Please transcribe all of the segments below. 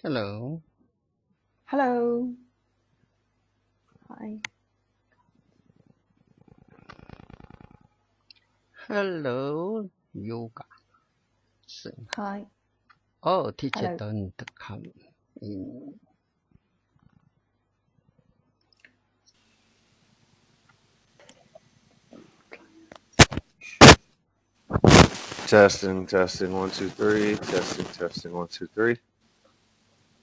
Hello. Hello. Hi. Hello, yoga. Hi. Oh, teacher Hello. don't come in. Testing, testing, one, two, three. Testing, testing, one, two, three.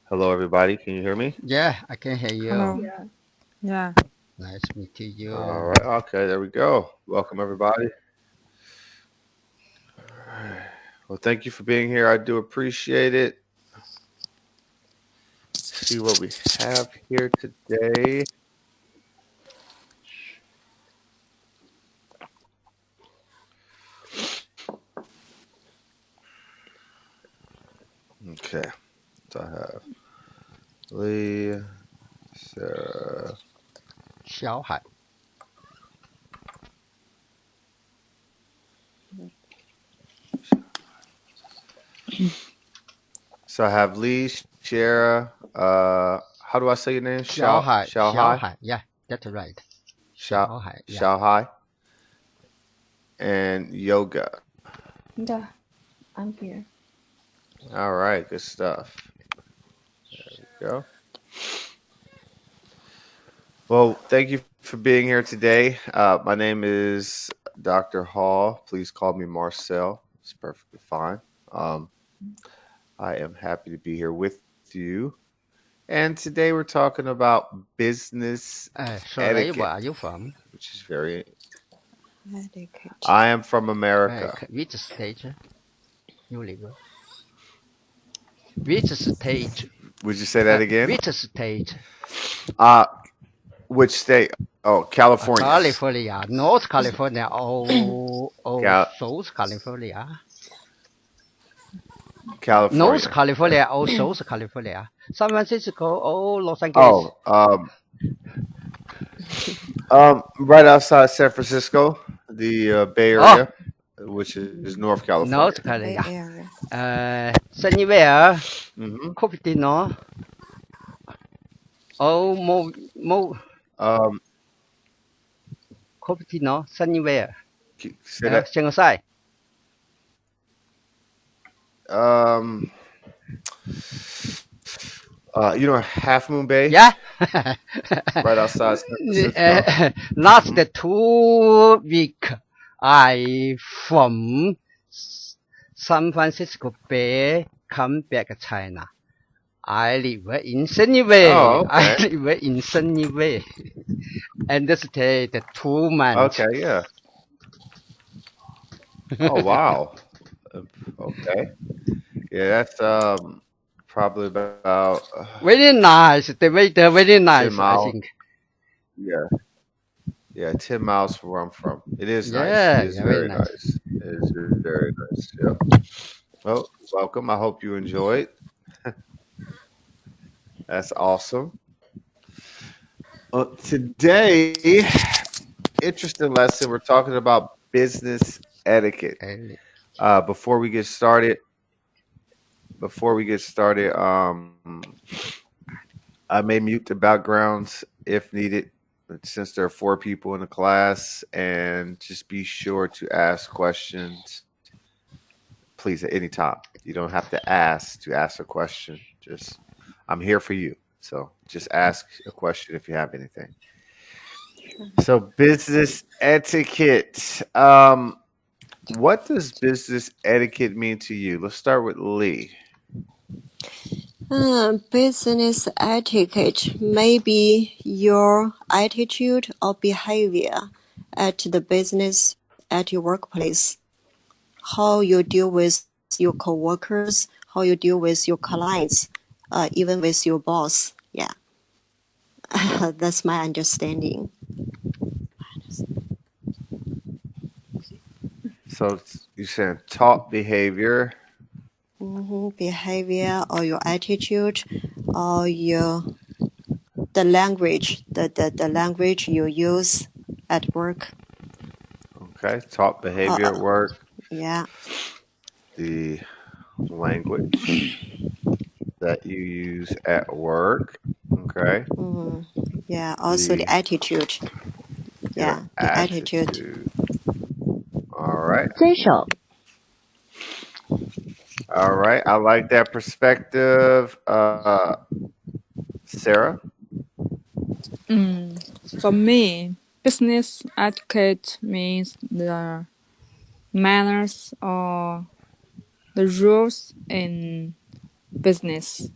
Hello, everybody. Can you hear me? Yeah, I can hear you. Hello. Yeah. Yeah. Nice meeting All you. right. Okay, there we go. Welcome, everybody. All right. Well, thank you for being here. I do appreciate it. See what we have here today. Okay. So I have Lee, Sarah. 小海 So I have Lee, Shara. How do I say your name? 小海 Xiao Hai. Yeah, that's right. Xiao 小海 yeah. Xiao Hai. And Yoga. Yeah. I'm here. All right, good stuff. There we go. Well, thank you for being here today. My name is Dr. Hall. Please call me Marcel. It's perfectly fine. Um, I am happy to be here with you. And today we're talking about business Sorry, where etiquette, are you from? which is very. Etiquette. I am from America. Which stage you live? Which stage? Would you say that again? Which stage? Uh, which state? Oh, California. California, North California, or Cal- South California? North California. California or South California? San Francisco or Los Angeles? Oh, right outside San Francisco, the Bay Oh, Area, which is North California. North Bay California. Area. Sunnyvale, hmm Cupertino, or Um, Cupertino, Sunnyvale, say that. Shanghai. Um, you know Half Moon Bay, Yeah. right outside San Francisco. Last hmm 2 week, I from San Francisco Bay come back China. I live in Sunnyvale. Oh, I okay. live in Sunnyvale, and stayed 2 months. Okay, yeah. Oh, wow. Okay. Yeah, that's probably about Very nice. The weather very 10 nice. I miles. think. Yeah, yeah, 10 miles from where I'm from. It is nice. It Yeah, is yeah, very very nice. nice. It is very nice. Yep. Well, welcome. I hope you enjoyed. That's awesome. Today, interesting lesson. We're talking about business etiquette. Uh, Before we get started, I may mute the backgrounds if needed, since there are four people in the class, and just be sure to ask questions, please, at any time. You don't have to ask a question. Just, I'm here for you. So just ask a question if you have anything. So business etiquette. What does business etiquette mean to you? Let's start with Lee. Business etiquette may be your attitude or behavior at the business at your workplace. How you deal with your coworkers, how you deal with your clients, even with your boss. Yeah, that's my understanding. So you said taught behavior. Behavior or your attitude or the language, the language you use at work. Okay, taught behavior at Uh, work. yeah. The language. that you use at work. Okay. Yeah, also the attitude. Your Yeah, the attitude. attitude. All right. 遵守 All right. I like that perspective. Sarah? For me, business etiquette means the manners or the rules in business.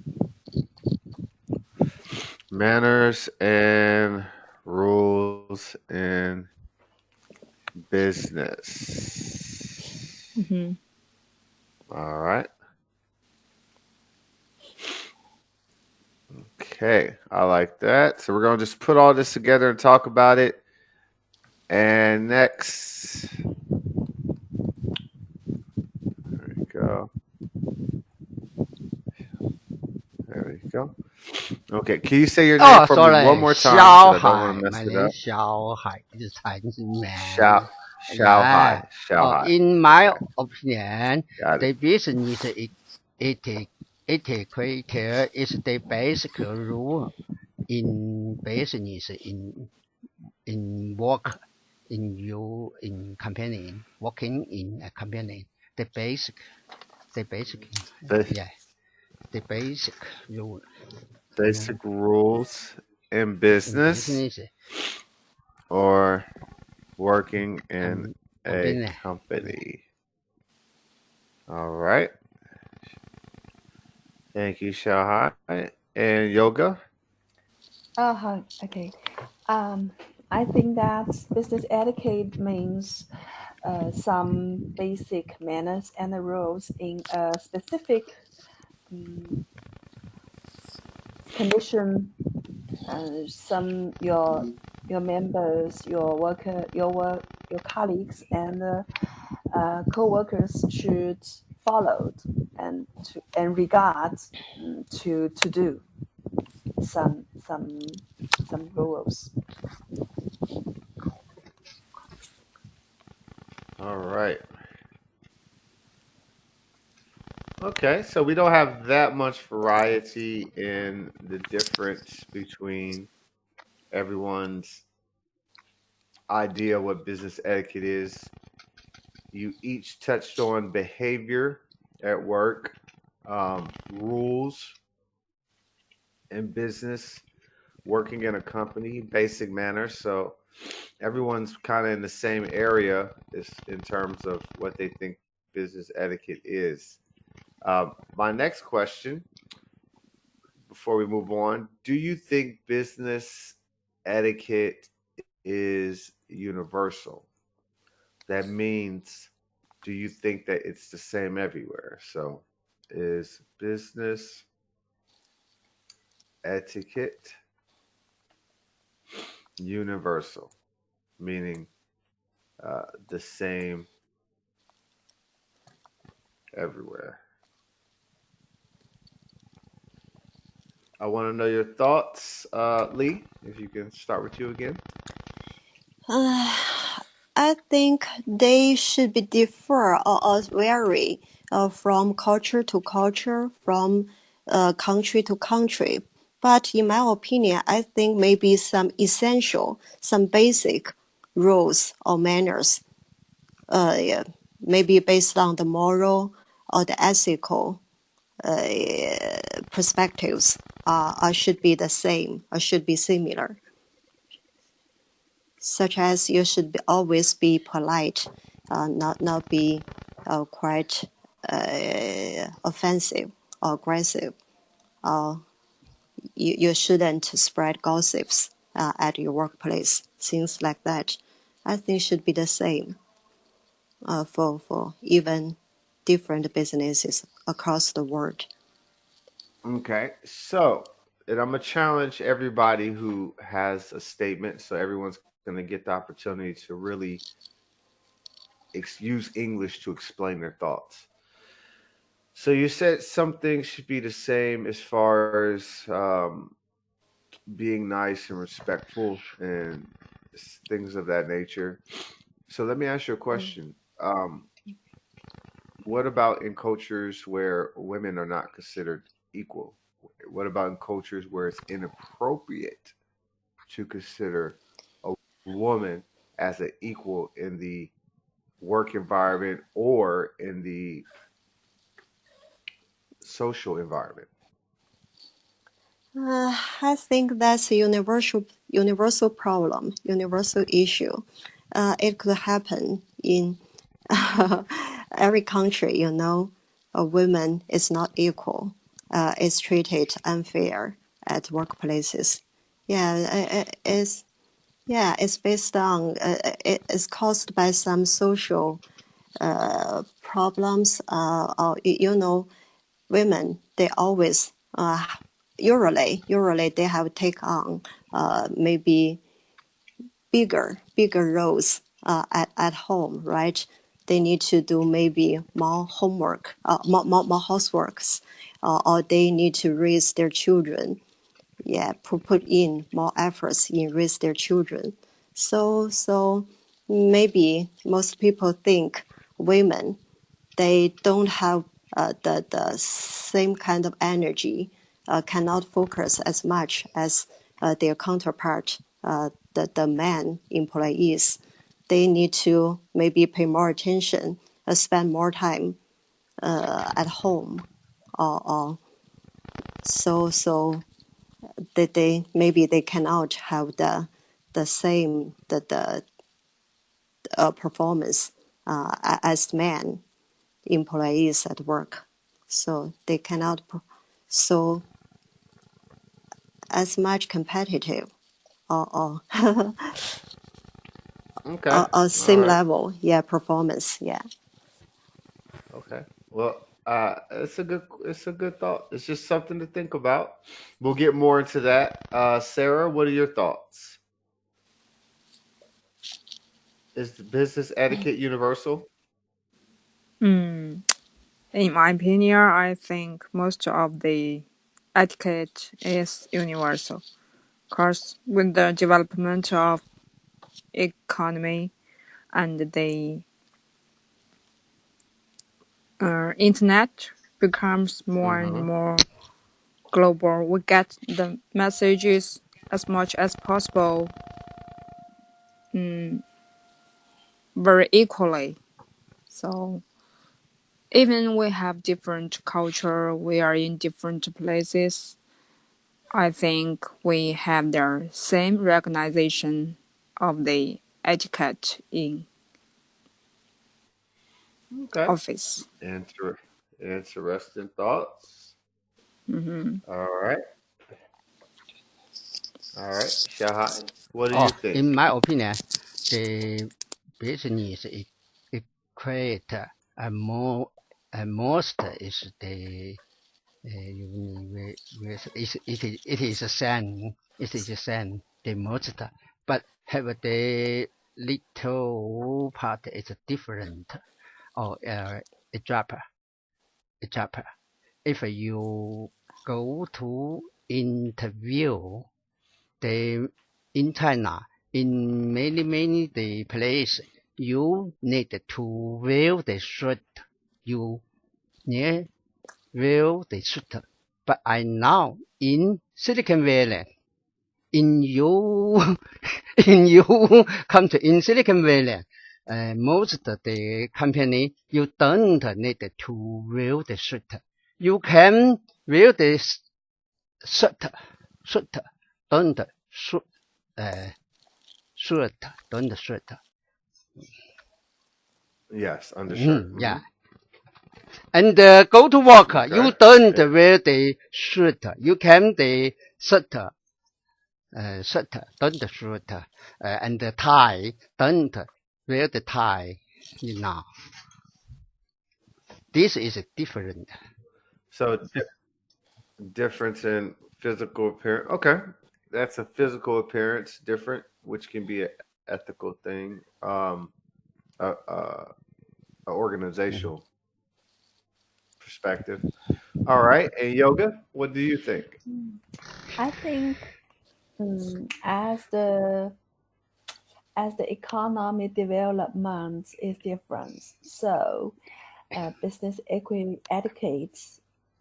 Manners and rules in business. All right. Okay. I like that. So we're going to just put all this together and talk about it. And next. There we go. There we go. Okay. Can you say your name Oh, for me sorry. one more time? Xiao Because I don't want Hai. to mess My it name up. is Xiao Hai. This is Chinese Xiao, man. Xiao Hai. Xiao Hai. In my Okay. opinion, Got the it. business etiquette is the basic rule in business, in work, in company, working in a company. The basic, The yeah, the basic rule. basic rules in In business business or working in and a company. company. All right. Thank you, Xiao Hai. And Yoga? Hi. Okay. I think that business etiquette means some basic manners and the rules in a specific condition. Some your members, your worker, your colleagues, and co-workers should follow and regard to do some rules. All right. Okay, so we don't have that much variety in the difference between everyone's idea what business etiquette is. You each touched on behavior at work, rules in business, working in a company, basic manners. So everyone's kind of in the same area in terms of what they think business etiquette is. My next question, before we move on, do you think business etiquette is universal? That means, do you think that it's the same everywhere? So, is business etiquette universal, meaning the same everywhere? I want to know your thoughts, Lee. If you can start with you again. I think they should be differ or vary from culture to culture, from country to country. But in my opinion, I think maybe some essential, some basic rules or manners, yeah, maybe based on the moral or the ethical perspectives, should be the same or should be similar. Such as you should always be polite, not be quite offensive or aggressive. You shouldn't spread gossips at your workplace. Things like that, I think should be the same for even different businesses across the world. Okay, so, and I'm gonna challenge everybody who has a statement, so everyone's gonna get the opportunity to really use English to explain their thoughts. So you said something should be the same as far as being nice and respectful and things of that nature. So let me ask you a question. What about in cultures where women are not considered equal? What about in cultures where it's inappropriate to consider a woman as an equal in the work environment or in the social environment? I think that's a universal problem, universal issue. It could happen in every country. A woman is not equal. Is treated unfair at workplaces. It's based on it's caused by some social problems. Women, they always usually they have take on maybe bigger roles at home, right? They need to do maybe more homework, more houseworks, or they need to raise their children. Put in more efforts in raise their children. So maybe most people think women, they don't have the same kind of energy, cannot focus as much as their counterpart, the man employees. They need to maybe pay more attention, spend more time at home, or so they maybe they cannot have the same performance as men employees at work. So they cannot so as much competitive or Okay. All same right. level, performance, Okay. Well, it's a good thought. It's just something to think about. We'll get more into that. Sarah, what are your thoughts? Is the business etiquette universal? In my opinion, I think most of the etiquette is universal. Because with the development of economy and the internet becomes more and Mm-hmm. more global, we get the messages as much as possible very equally. So even we have different culture, we are in different places, I think we have the same recognition of the etiquette in Okay. office. Inter- Interesting thoughts. All right. All right. Shahai, what do you Oh, in think? my opinion, the business it create a more a most is the it is a same the most, but have the little part is different or a drop a drop. If you go to interview the in China, in many the place, you need to wear the shirt. You need wear the shirt. But I now in Silicon Valley, in you in you country in Silicon Valley, most of the company you don't need to wear the shirt. You can wear the shirt, shirt, don't shirt, uh, shirt, don't shirt. Yes, undershirt. Mm-hmm. Yeah. And go to work, you Okay. don't wear the shirt. You can the shirt, shirt, don't shirt, and the tie, don't wear the tie. This is different. So difference in physical appearance. Okay, that's a physical appearance different, which can be an ethical thing. A Mhm. organizational perspective. All right, and yoga. What do you think? I think as the economy development is different, so business etiquette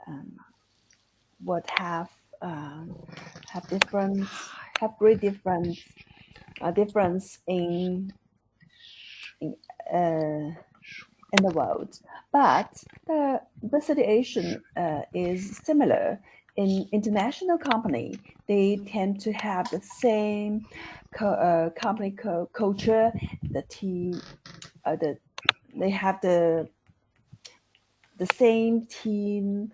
um, would have great difference in the world, but the situation is similar in international company. They tend to have the same company culture. The team, they have the same team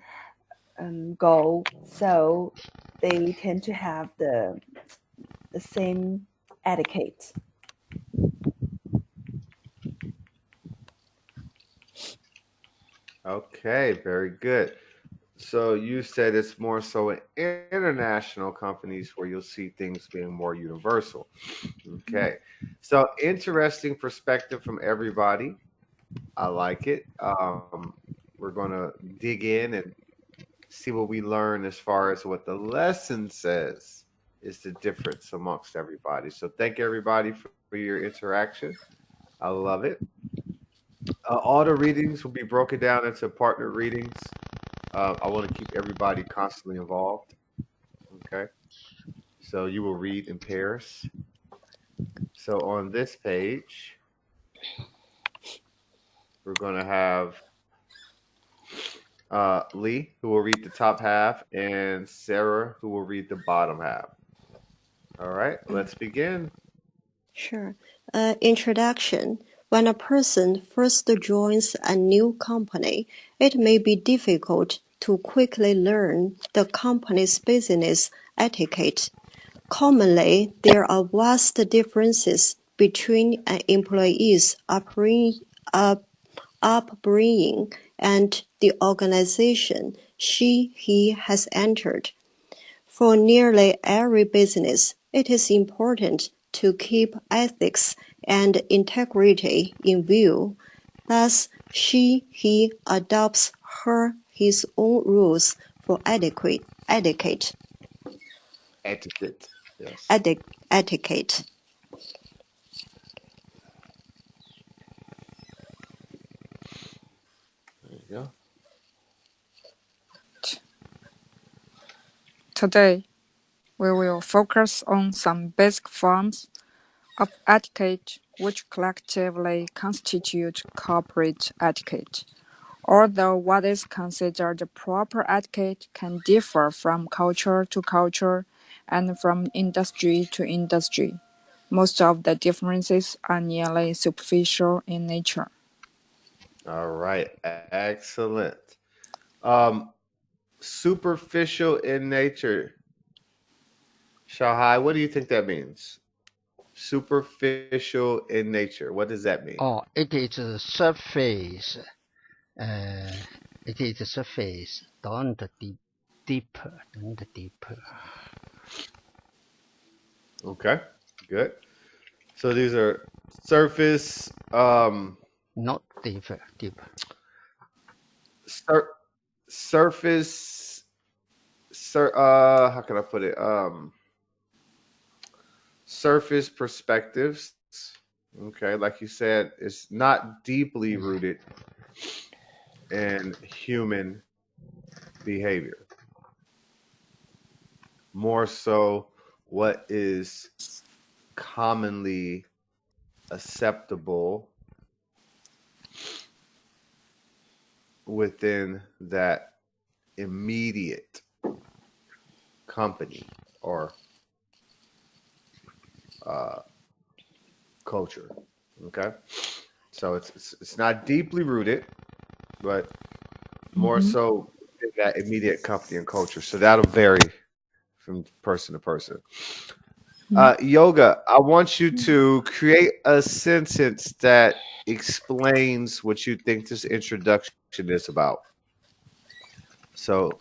goal, so they tend to have the same etiquette. Okay, very good. So you said it's more so in international companies where you'll see things being more universal. Okay. So interesting perspective from everybody. I like it. We're going to dig in and see what we learn as far as what the lesson says is the difference amongst everybody. So thank everybody for your interaction. I love it. All the readings will be broken down into partner readings. I want to keep everybody constantly involved. Okay. So you will read in pairs. So on this page, we're going to have Lee, who will read the top half, and Sarah, who will read the bottom half. All right, let's begin. Sure. Introduction. When a person first joins a new company, it may be difficult to quickly learn the company's business etiquette. Commonly, there are vast differences between an employee's upbringing and the organization he has entered. For nearly every business, it is important to keep ethics and integrity in view. Thus, he adopts his own rules for etiquette. Etiquette. Yes. Etiquette. There you go. Today, we will focus on some basic forms of etiquette which collectively constitute corporate etiquette. Although what is considered proper etiquette can differ from culture to culture and from industry to industry, most of the differences are nearly superficial in nature. All right, excellent. Superficial in nature. Shahai, what do you think that means? Superficial in nature. What does that mean? Oh, it is a surface. It is a surface. Don't deeper. Okay, good. So these are surface, Not deeper. surface, how can I put it? Surface perspectives. Okay, like you said, it's not deeply rooted in human behavior. More so, what is commonly acceptable within that immediate company or culture. Okay, so it's not deeply rooted, but more so in that immediate company and culture. So that'll vary from person to person. Yoga, I want you to create a sentence that explains what you think this introduction is about. So,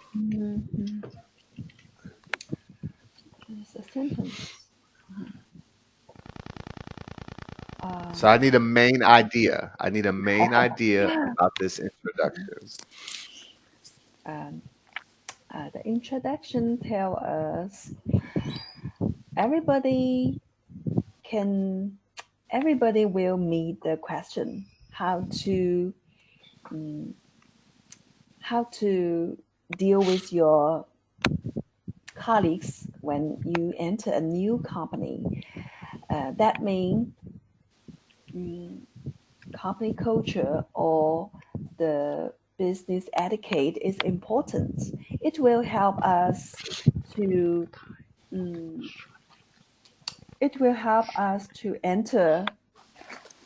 It's a sentence. so I need a main idea. I need a main idea about this introduction. The introduction tells us everybody will meet the question how to deal with your colleagues when you enter a new company. That means company culture or the business etiquette is important. It will help us to mm, it will help us to enter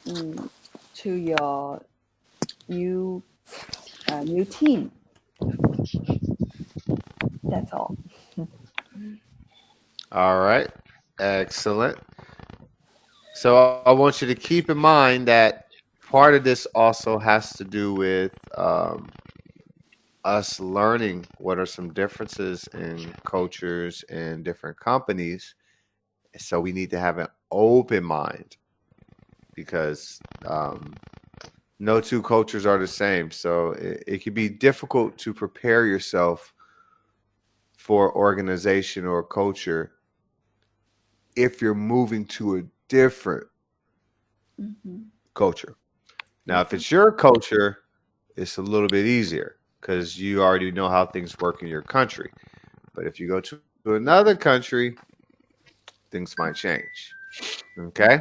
to your new new team. That's all. All right. Excellent. So I want you to keep in mind that part of this also has to do with us learning what are some differences in cultures in different companies. So we need to have an open mind because no two cultures are the same. So it can be difficult to prepare yourself for organization or culture if you're moving to a different culture. Now, if it's your culture, it's a little bit easier because you already know how things work in your country. But if you go to another country, things might change. Okay.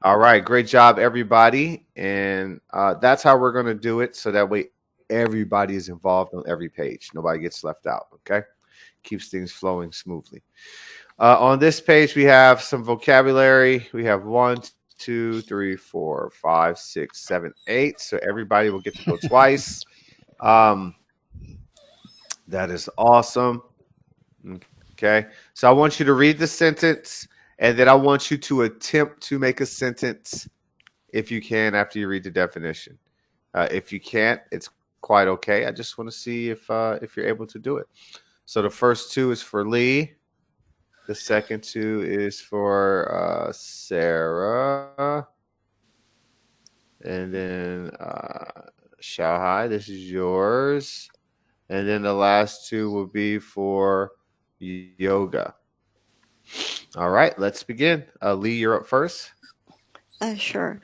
All right. Great job, everybody. And that's how we're going to do it. So that way, everybody is involved on every page. Nobody gets left out. Okay. Keeps things flowing smoothly. On this page, we have some vocabulary. We have 1, 2, 3, 4, 5, 6, 7, 8. So everybody will get to go twice. That is awesome. Okay. So I want you to read the sentence, and then I want you to attempt to make a sentence if you can after you read the definition. If you can't, it's quite okay. I just want to see if you're able to do it. So the first two is for Lee. The second two is for Sarah. And then Xiaohai, this is yours. And then the last two will be for Yoga. All right, let's begin. Lee, you're up first. Sure.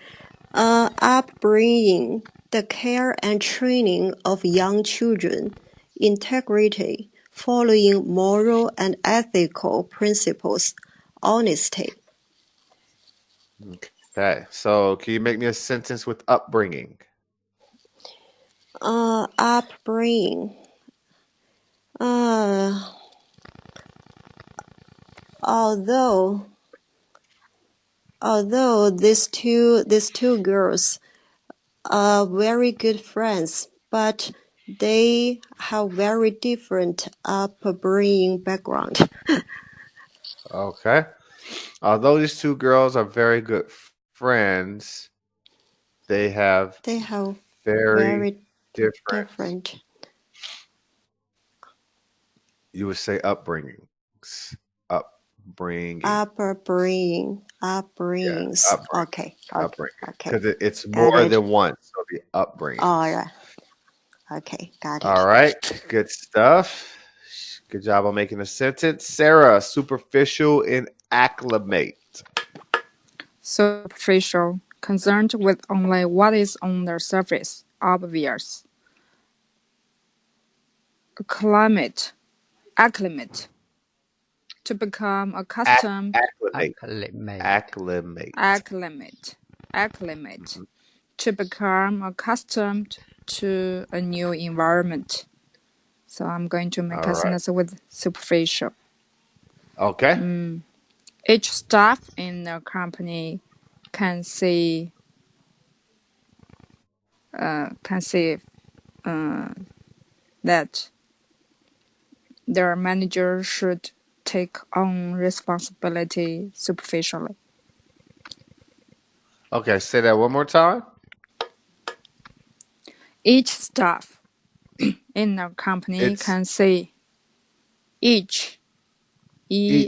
Upbringing, the care and training of young children, integrity, following moral and ethical principles, honesty. Okay, so can you make me a sentence with upbringing? Upbringing. Although these two girls are very good friends, but they have very different upbringing background. Okay. Although these two girls are very good friends, they have They have very very different, different you would say, upbringings. Upbringing. upbringings. Yeah, Okay. because it's Got more it. than one. So the upbringings. All right. Okay, got All it. right, good stuff. Good job on making a sentence. Sarah, superficial and acclimate. Superficial, concerned with only what is on the surface, obvious. Acclimate, to become accustomed, Acclimate. acclimate, to become accustomed to a new environment. So I'm going to make All a right. sentence with superficial. Okay. Each staff in the company can see that their manager should take on responsibility superficially. Okay, say that one more time. Each staff in the company can see each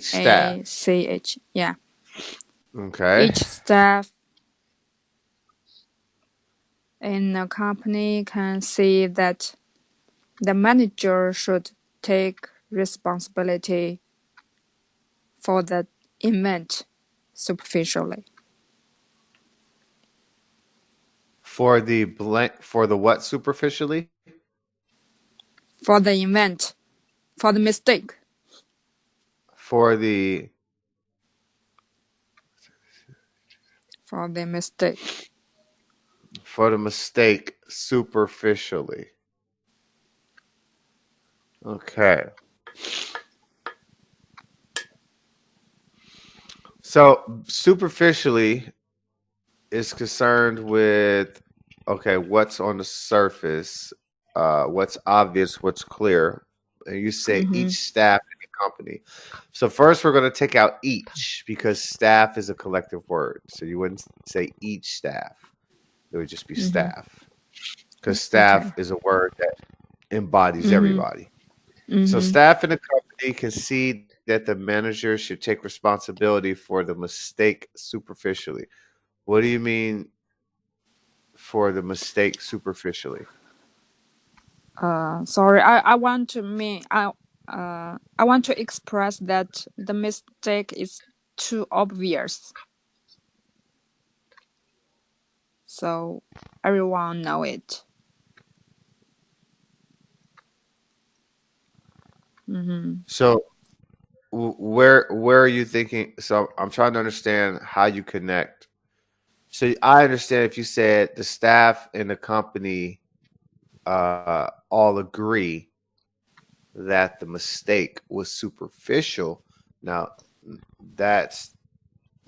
staff. EACH. Yeah. Okay. Each staff in the company can see that the manager should take responsibility for the event superficially. For the what superficially? For the event For the mistake. For the mistake superficially. Okay. So superficially is concerned with, okay, what's on the surface, what's obvious, what's clear. And you say each staff in the company. So first we're going to take out each because staff is a collective word. So you wouldn't say each staff. It would just be staff. Because staff is a word that embodies everybody. So staff in the company concede that the manager should take responsibility for the mistake superficially. What do you mean for the mistake superficially? Sorry, I want to express that the mistake is too obvious, so everyone know it. So where are you thinking? So I'm trying to understand how you connect. So I understand if you said the staff in the company all agree that the mistake was superficial. Now that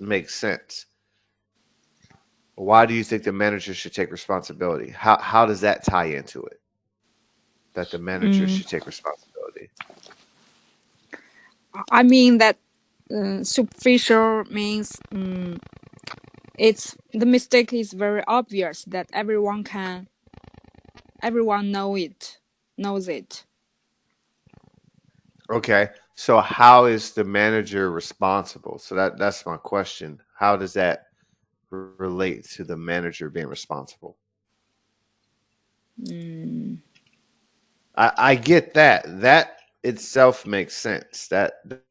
makes sense. Why do you think the manager should take responsibility? How does that tie into it? That the manager should take responsibility. I mean that superficial means the mistake is very obvious that everyone knows it. Okay. So how is the manager responsible? So that's my question. How does that relate to the manager being responsible? I get that. That itself makes sense.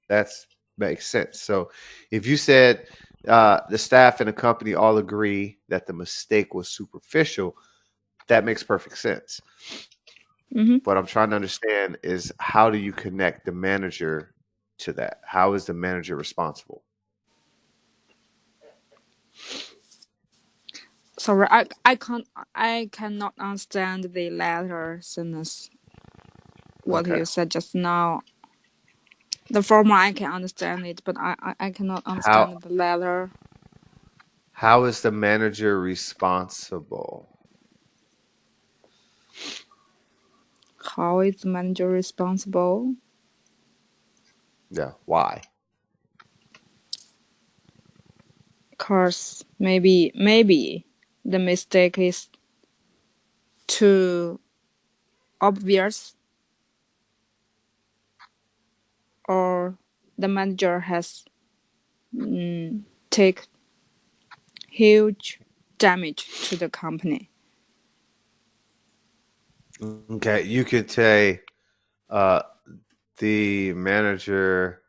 That's makes sense. So if you said the staff and the company all agree that the mistake was superficial, that makes perfect sense. What I'm trying to understand is how do you connect the manager to that? How is the manager responsible? Sorry, I cannot understand the latter sentence. What Okay. you said just now. The former I can understand it, but I cannot understand the latter. How is the manager responsible? How is the manager responsible? Yeah. Why? Because maybe the mistake is too obvious, or the manager has take huge damage to the company. Okay, you could say the manager,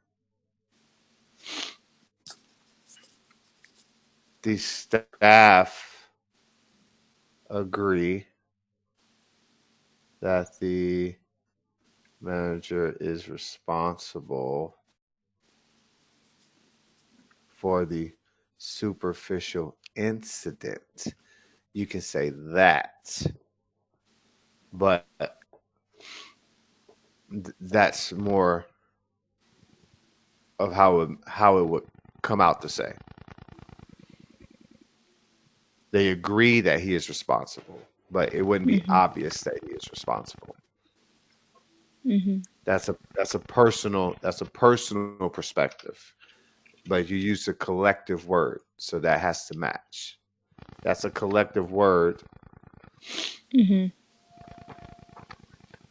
the staff agree that the manager is responsible for the superficial incident. You can say that, but that's more of how it would come out to say. They agree that he is responsible, but it wouldn't be obvious that he is responsible. That's a personal perspective, but you use a collective word, so that has to match. That's a collective word.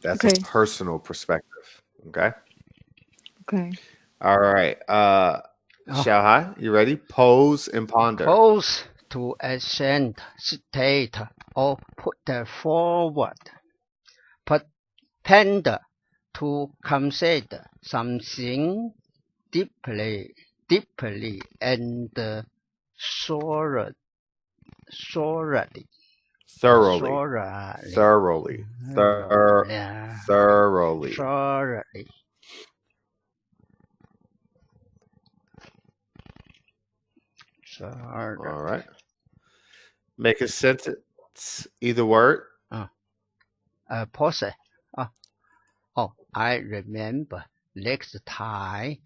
That's a personal perspective. Okay. All right. Xiaohai, you ready? Pose and ponder. Pose to ascend, state, or put forward. Ponder to consider something deeply and thoroughly. Thoroughly. All right. Make a sentence, either word. Pause. I remember next time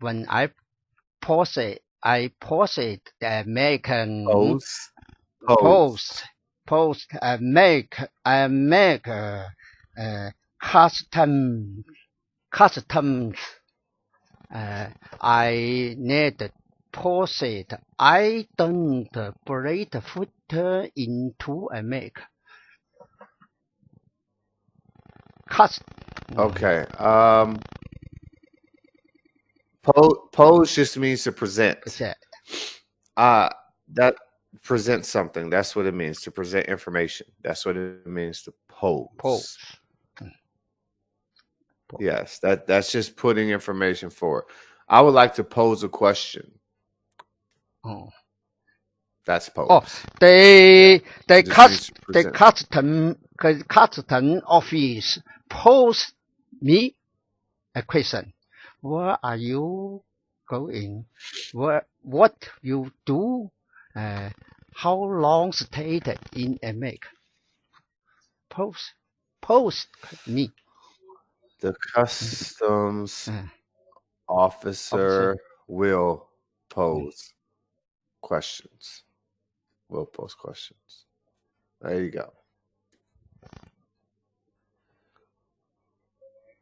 when I pause the American Pose. make customs. I need pause it. I don't break foot into America. Okay. Pose just means to present. That presents something. That's what it means, to present information. That's what it means to pose. Yes, that's just putting information forward. I would like to pose a question. That's pose. The custom office posed me a question. Where are you going? What you do? How long stayed in America? Post me. The customs officer will pose questions. Will pose questions. There you go.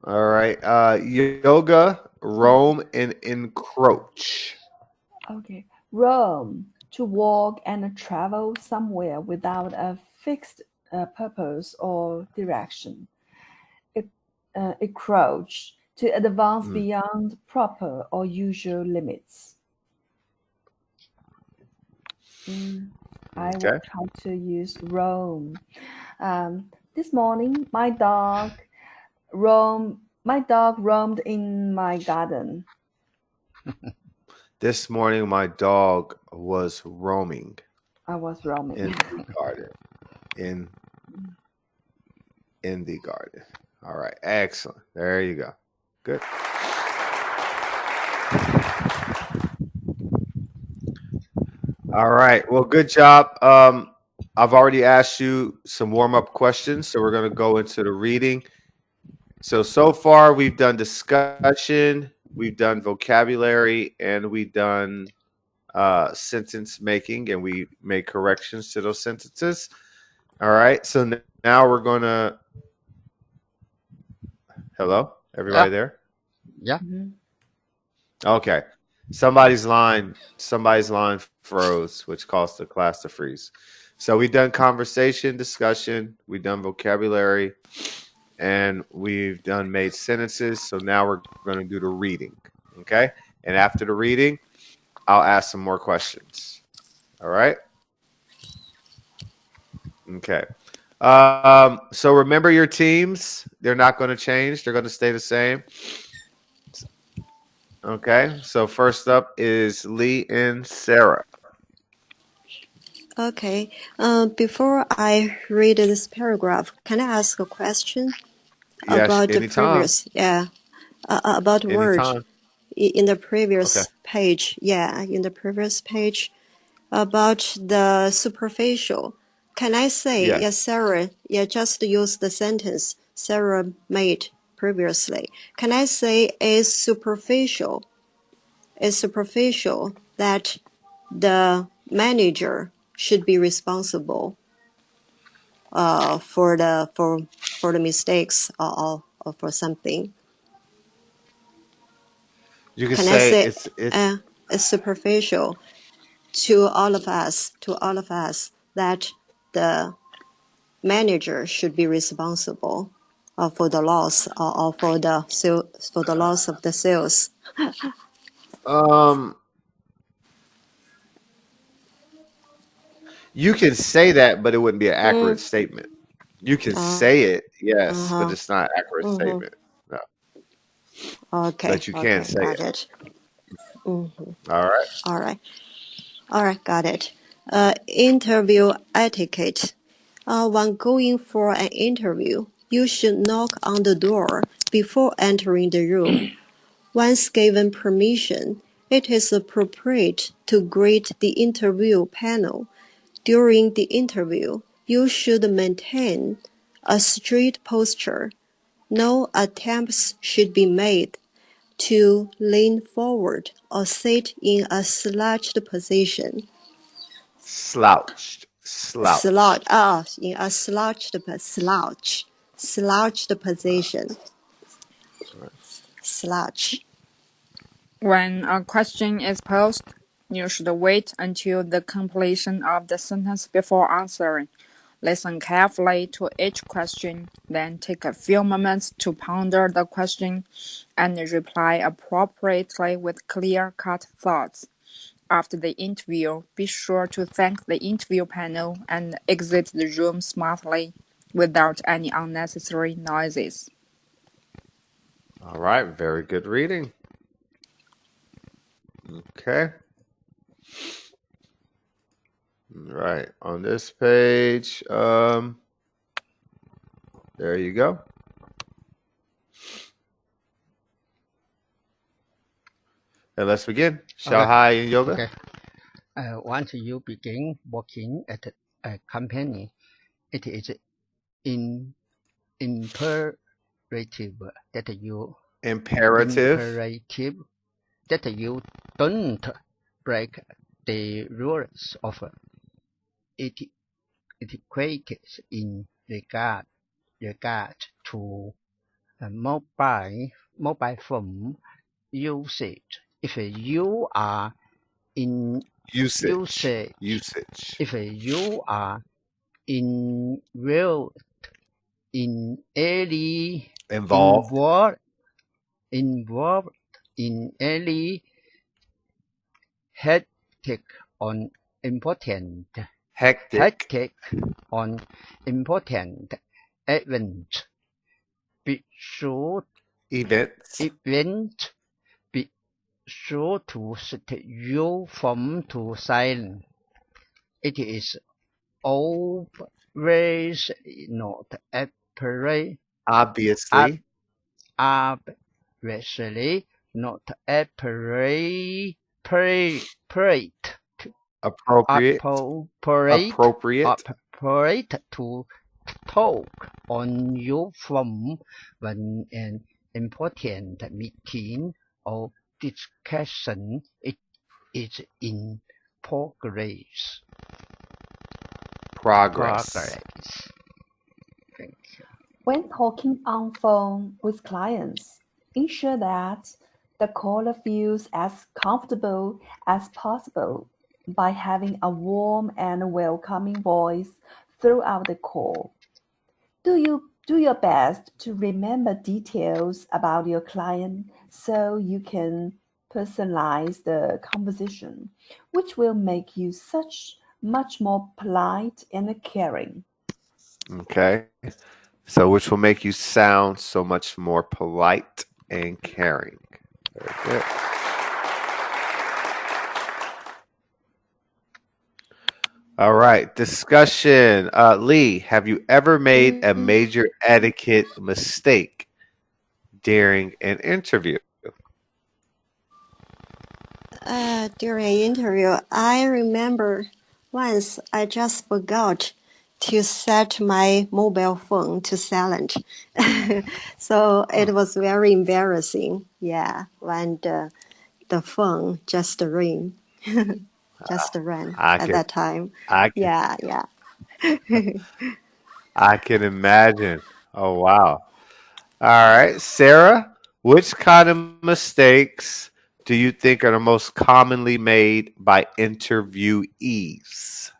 All right. Yoga, roam, and encroach. Okay. Roam, to walk and travel somewhere without a fixed purpose or direction. Encroach, to advance beyond proper or usual limits. I will try to use roam. This morning, my dog roamed in my garden. This morning, my dog was roaming. I was roaming in the garden. In the garden. All right, excellent. There you go. Good. All right. Well, good job. I've already asked you some warm-up questions, so we're going to go into the reading. So far we've done discussion, we've done vocabulary, and we've done sentence making, and we make corrections to those sentences. All right. So now we're going to. Hello, everybody there? Yeah. Okay. Somebody's line froze, which caused the class to freeze. So we've done conversation, discussion, we've done vocabulary, and we've done made sentences. So now we're going to do the reading. Okay. And after the reading, I'll ask some more questions. All right. Okay. So remember your teams. They're not going to change. They're going to stay the same. Okay. So first up is Lee and Sarah. Okay. Before I read this paragraph, can I ask a question about the previous? Yeah. About word in the previous page. Yeah, in the previous page about the superficial. Can I say, yes, Sarah, just use the sentence Sarah made previously. Can I say it's superficial that the manager should be responsible for the mistakes or for something? You can say it's superficial to all of us that the manager should be responsible for the loss or for the loss of the sales. You can say that, but it wouldn't be an accurate statement. You can say it, yes, but it's not an accurate statement. No. Okay. But you can say it. All right. All right, got it. Interview etiquette. When going for an interview, you should knock on the door before entering the room. Once given permission, it is appropriate to greet the interview panel. During the interview, you should maintain a straight posture. No attempts should be made to lean forward or sit in a slouched position. Slouched. In a slouched position. Slouch. When a question is posed, you should wait until the completion of the sentence before answering. Listen carefully to each question, then take a few moments to ponder the question and reply appropriately with clear-cut thoughts. After the interview, be sure to thank the interview panel and exit the room smartly without any unnecessary noises. All right, very good reading. Okay. All right, on this page, there you go. And let's begin. Xiaohai in yoga. Okay. Once you begin working at a company, it is imperative that you don't break the rules of etiquette in regard to mobile phone usage. If you are in Usage. if you are involved in any hectic on important event, be sure to set your phone to silent. It is always not appropriate to talk on your phone when an important meeting or discussion is in progress. Thank you. When talking on phone with clients, ensure that the caller feels as comfortable as possible by having a warm and welcoming voice throughout the call. Do your best to remember details about your client so you can personalize the conversation, which will make you much more polite and caring. Okay. So which will make you sound so much more polite and caring. Very good. All right. Discussion. Lee, have you ever made a major etiquette mistake during an interview? During an interview, I remember once I just forgot to set my mobile phone to silent. So it was very embarrassing. Yeah, when the phone just rang. Just rang at that time. Yeah. I can imagine. Oh, wow. All right. Sarah, which kind of mistakes do you think are the most commonly made by interviewees?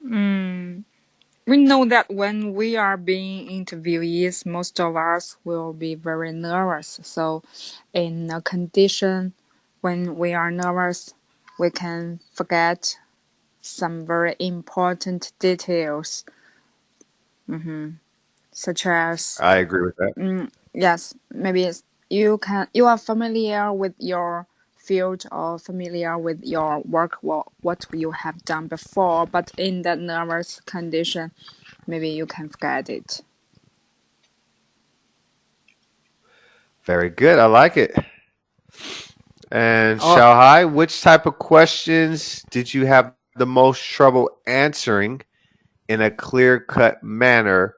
We know that when we are being interviewees, most of us will be very nervous. So in a condition when we are nervous, we can forget some very important details, such as I agree with that. yes, maybe you are familiar with your field or familiar with your work, what you have done before, but in that nervous condition, maybe you can forget it. Very good. I like it. And Oh, Shanghai, which type of questions did you have the most trouble answering in a clear-cut manner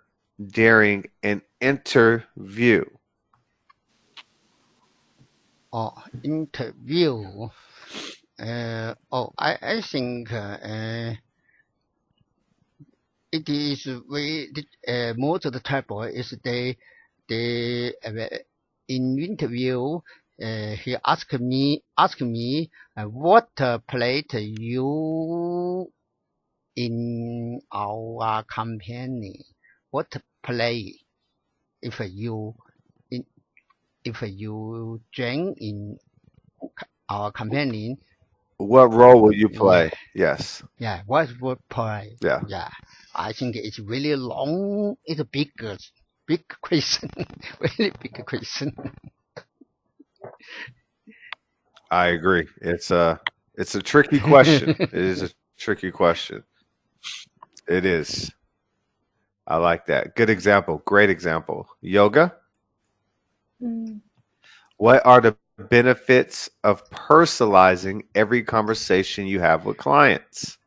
during an interview? interview. I think it is most of the trouble is they in interview. He asked me what plate you in our company. What play if you in if you join in our company? What role will you Yeah, play? Yes. yeah. What would play? Yeah, Yeah, I think it's really long. It's a big question. Really big question. I agree. It's a tricky question. It is a tricky question. It is. I like that. Good example. Great example. Yoga. Mm. What are the benefits of personalizing every conversation you have with clients?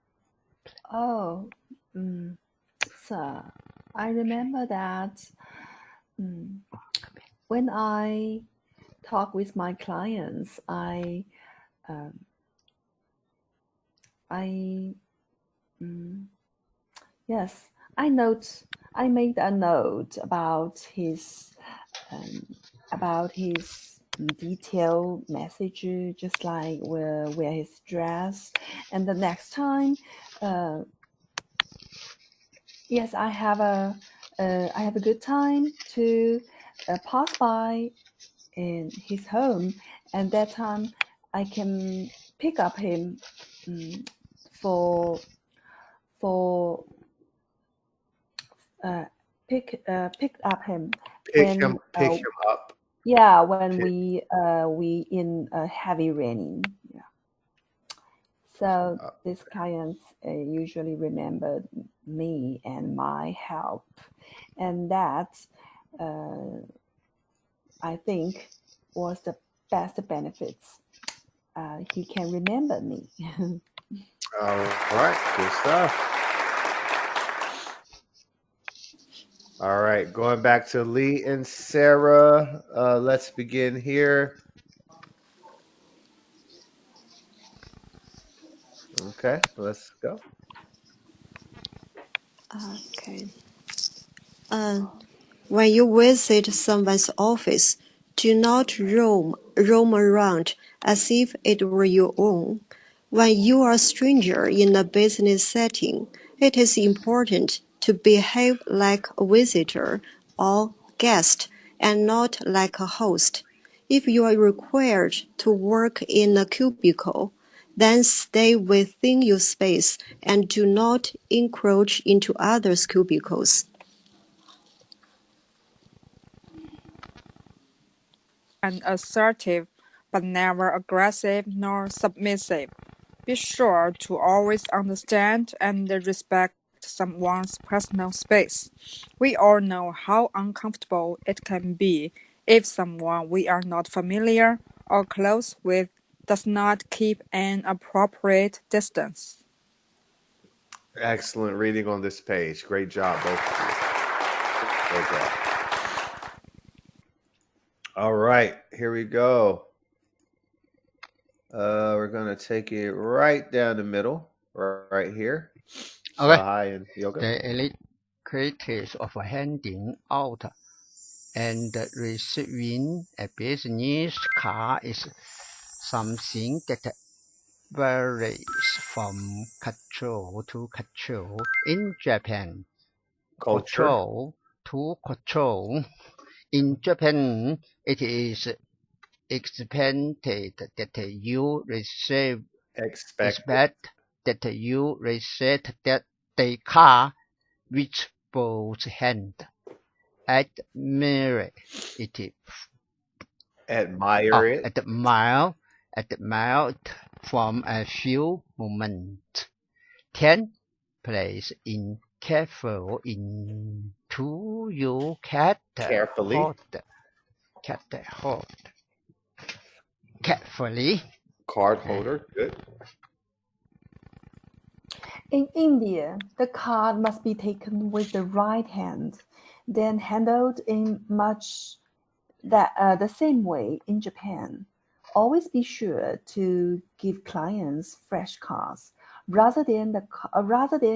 Oh, mm. So I remember that mm, when I talk with my clients, um, I mm, yes, I made a note um, about his detailed message, just like where he's dressed. And the next time, uh, yes, I have a good time to pass by in his home, and that time I can pick up him um, for for uh, pick up him when Pick him up. yeah, when Pick, we in heavy raining. Yeah. So these clients usually remember me and my help, and that uh, I think was the best benefits. He can remember me. All right, good stuff. All right, going back to Lee and Sarah. Let's begin here. Okay, let's go. Okay. When you visit someone's office, do not roam around as if it were your own. When you are a stranger in a business setting, it is important to behave like a visitor or guest and not like a host. If you are required to work in a cubicle, then stay within your space and do not encroach into others' cubicles. And assertive, but never aggressive nor submissive. Be sure to always understand and respect someone's personal space. We all know how uncomfortable it can be if someone we are not familiar or close with does not keep an appropriate distance. Excellent reading on this page. Great job, both of you. Great job. All right, here we go. We're gonna take it right down the middle, right here. Okay. Shahai and Yoga. The elite critics of handing out and receiving a business card is something that varies from culture to culture. In Japan, Culture. culture to culture. In Japan, it is expected that you expect that you receive that the card with both hands. Admire it. Admire it. Admire it from a few moments. 10. Place in careful into your cat Carefully. hold. carefully. Card holder. Good. In India, the card must be taken with the right hand, then handled in much the same way in Japan. Always be sure to give clients fresh cards rather than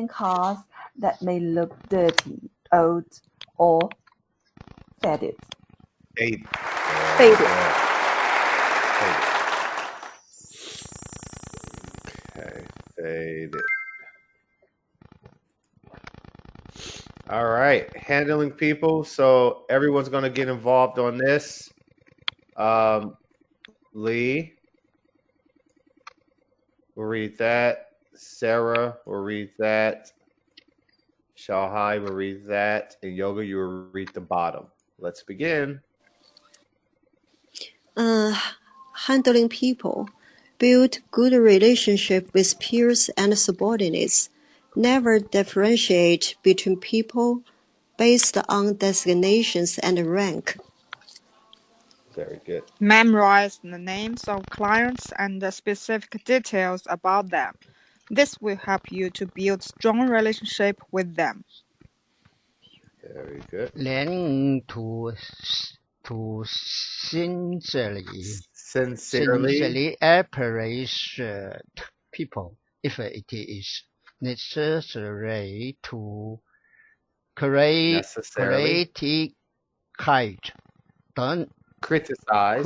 cards that may look dirty, old, or faded. Faded. Faded. Okay, faded. All right, handling people. So everyone's going to get involved on this. Lee will read that. Sarah will read that. Shanghai will read that. And Yoga, you will read the bottom. Let's begin. Handling people. Build good relationship with peers and subordinates. Never differentiate between people based on designations and rank. Very good. Memorize the names of clients and the specific details about them. This will help you to build strong relationship with them. Very good. Learning to sincerely appreciate people if it is necessary to Necessarily. criticize. Don't Criticize.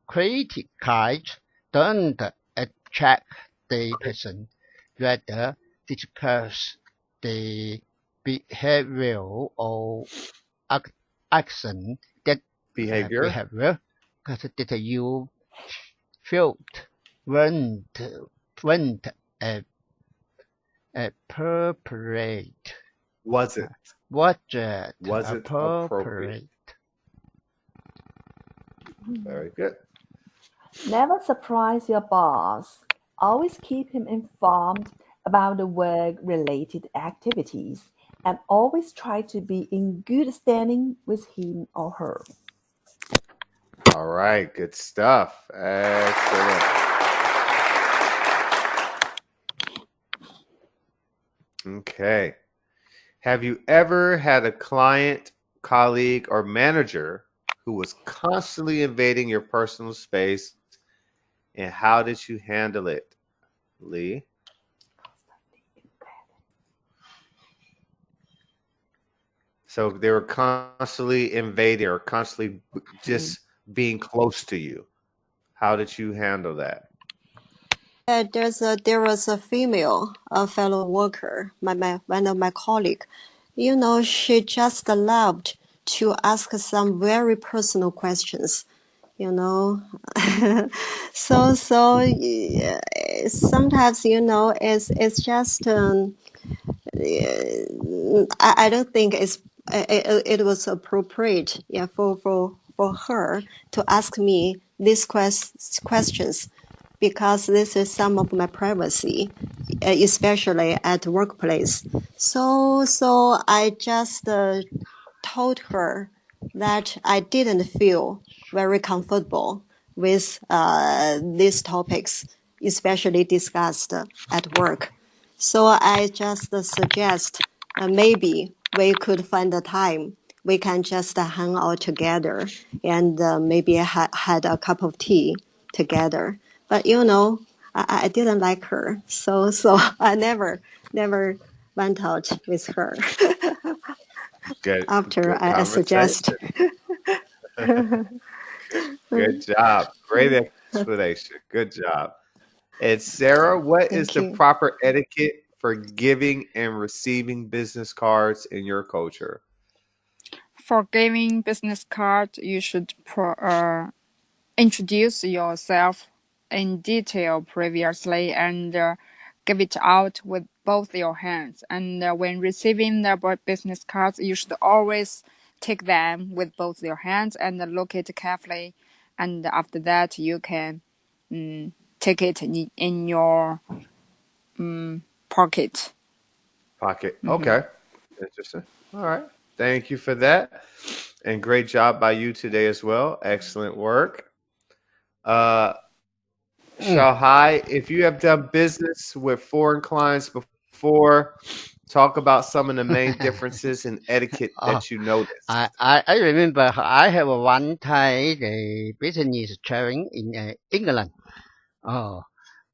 criticize. Don't attack the person. Rather, discuss the behavior or action that Behavior. that you felt weren't appropriate. Wasn't Appropriate. appropriate. Very good. Never surprise your boss. Always keep him informed about the work-related activities and always try to be in good standing with him or her. All right, good stuff. Excellent. Okay. Have you ever had a client, colleague, or manager who was constantly invading your personal space, and how did you handle it? Lee? So they were constantly invading or constantly just being close to you. How did you handle that? There was a female, a fellow worker, one of my colleague. You know, she just loved to ask some very personal questions. You know, so yeah, sometimes it's just I don't think it was appropriate, yeah, for her to ask me these questions, because this is some of my privacy, especially at workplace. So I just told her that I didn't feel very comfortable with these topics, especially discussed at work. So I just suggest maybe we could find a time we can just hang out together and maybe had a cup of tea together. But I didn't like her, so I never went out with her Good. after Good I suggest. Good job. Great explanation. Good job. And Sarah, what is Thank the you. proper etiquette for giving and receiving business cards in your culture? For giving business card, you should introduce yourself in detail previously and give it out with both your hands. And when receiving the business cards, you should always take them with both your hands and look it carefully. And after that, you can take it in your pocket. Pocket. Okay. Interesting. All right. Thank you for that. And great job by you today as well. Excellent work. Shaw Hai, if you have done business with foreign clients before, talk about some of the main differences in etiquette that you noticed. I remember I have one time the business traveling in England. Oh,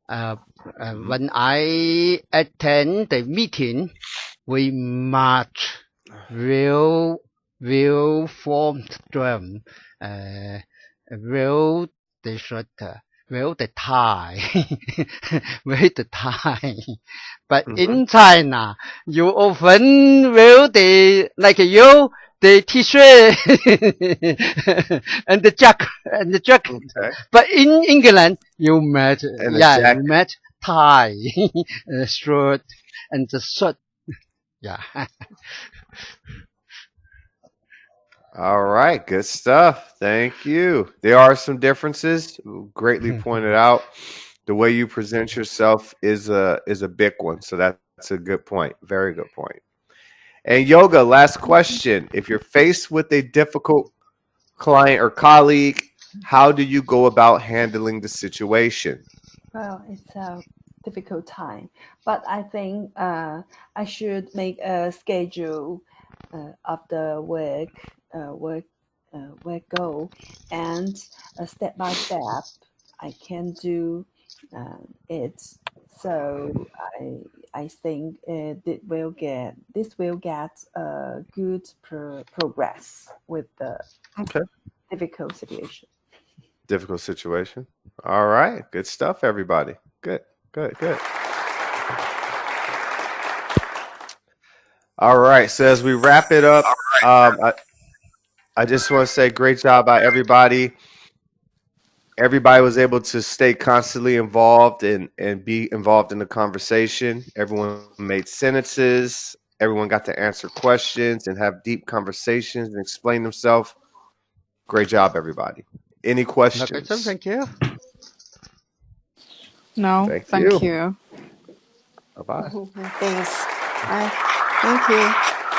when I attend the meeting, we march well formed drum, well the shirt, well the tie, well the tie. But in China, you often wear the t-shirt and the jacket. Okay. But in England, you match And the jacket. you match tie, shirt, and the shirt. Yeah. All right, good stuff. Thank you. There are some differences, greatly pointed out. The way you present yourself is a big one. So that's a good point. Very good point. And Yoga, last question. If you're faced with a difficult client or colleague, how do you go about handling the situation? Well, it's a difficult time, but I think I should make a schedule of the work go, and step by step I can do it. So I think this will get good progress with the difficult situation. Difficult situation. All right. Good stuff, everybody. Good. All right. So as we wrap it up, I just want to say great job by everybody. Everybody was able to stay constantly involved and be involved in the conversation. Everyone made sentences. Everyone got to answer questions and have deep conversations and explain themselves. Great job, everybody. Any questions? Okay, so thank you. No, thank you. Bye-bye. Thanks. Bye. Thank you.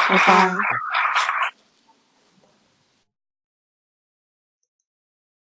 Bye-bye. Bye.